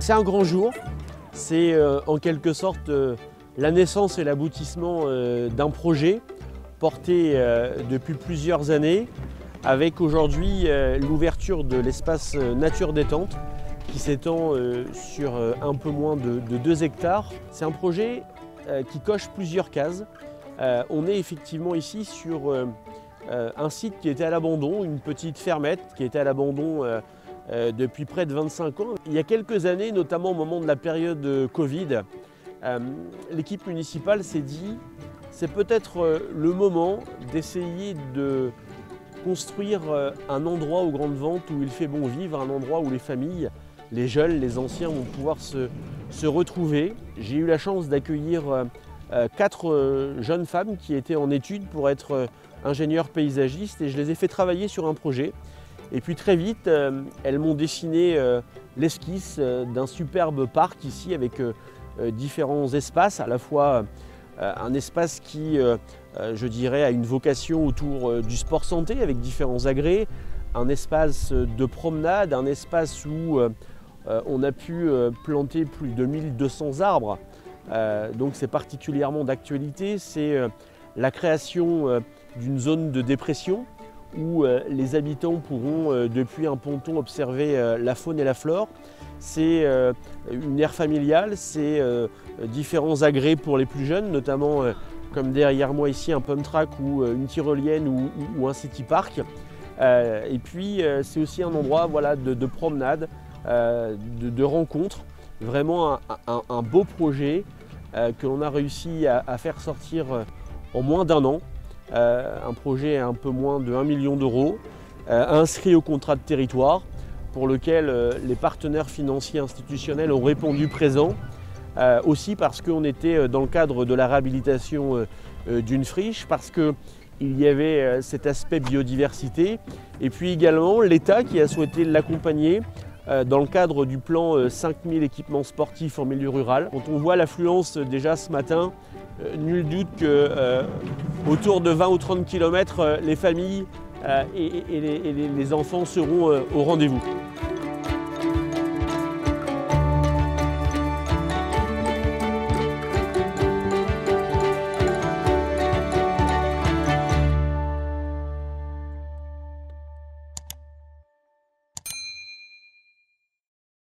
C'est un grand jour, c'est en quelque sorte la naissance et l'aboutissement d'un projet porté depuis plusieurs années, avec aujourd'hui l'ouverture de l'espace nature détente qui s'étend sur un peu moins de 2 hectares. C'est un projet qui coche plusieurs cases. On est effectivement ici sur un site qui était à l'abandon, une petite fermette qui était à l'abandon depuis près de 25 ans. Il y a quelques années, notamment au moment de la période Covid, l'équipe municipale s'est dit c'est peut-être le moment d'essayer de construire un endroit aux grandes ventes où il fait bon vivre, un endroit où les familles, les jeunes, les anciens vont pouvoir se retrouver. J'ai eu la chance d'accueillir 4 jeunes femmes qui étaient en études pour être ingénieurs paysagistes et je les ai fait travailler sur un projet. Et puis très vite, elles m'ont dessiné l'esquisse d'un superbe parc ici avec différents espaces, à la fois un espace qui, je dirais, a une vocation autour du sport santé avec différents agrès, un espace de promenade, un espace où on a pu planter plus de 1200 arbres. Donc c'est particulièrement d'actualité, c'est la création d'une zone de dépression où les habitants pourront depuis un ponton observer la faune et la flore. C'est une aire familiale, c'est différents agrès pour les plus jeunes, notamment comme derrière moi ici un pump track ou une tyrolienne ou un city park. Et puis c'est aussi un endroit voilà, de promenade, de rencontre, vraiment un beau projet que l'on a réussi à faire sortir en moins d'1 an. Un projet à un peu moins de 1 million d'euros, inscrit au contrat de territoire, pour lequel les partenaires financiers institutionnels ont répondu présent, aussi parce qu'on était dans le cadre de la réhabilitation d'une friche, parce qu'il y avait cet aspect biodiversité, et puis également l'État qui a souhaité l'accompagner dans le cadre du plan 5000 équipements sportifs en milieu rural. Quand on voit l'affluence déjà ce matin, nul doute qu'autour de 20 ou 30 km, les familles et les enfants seront au rendez-vous.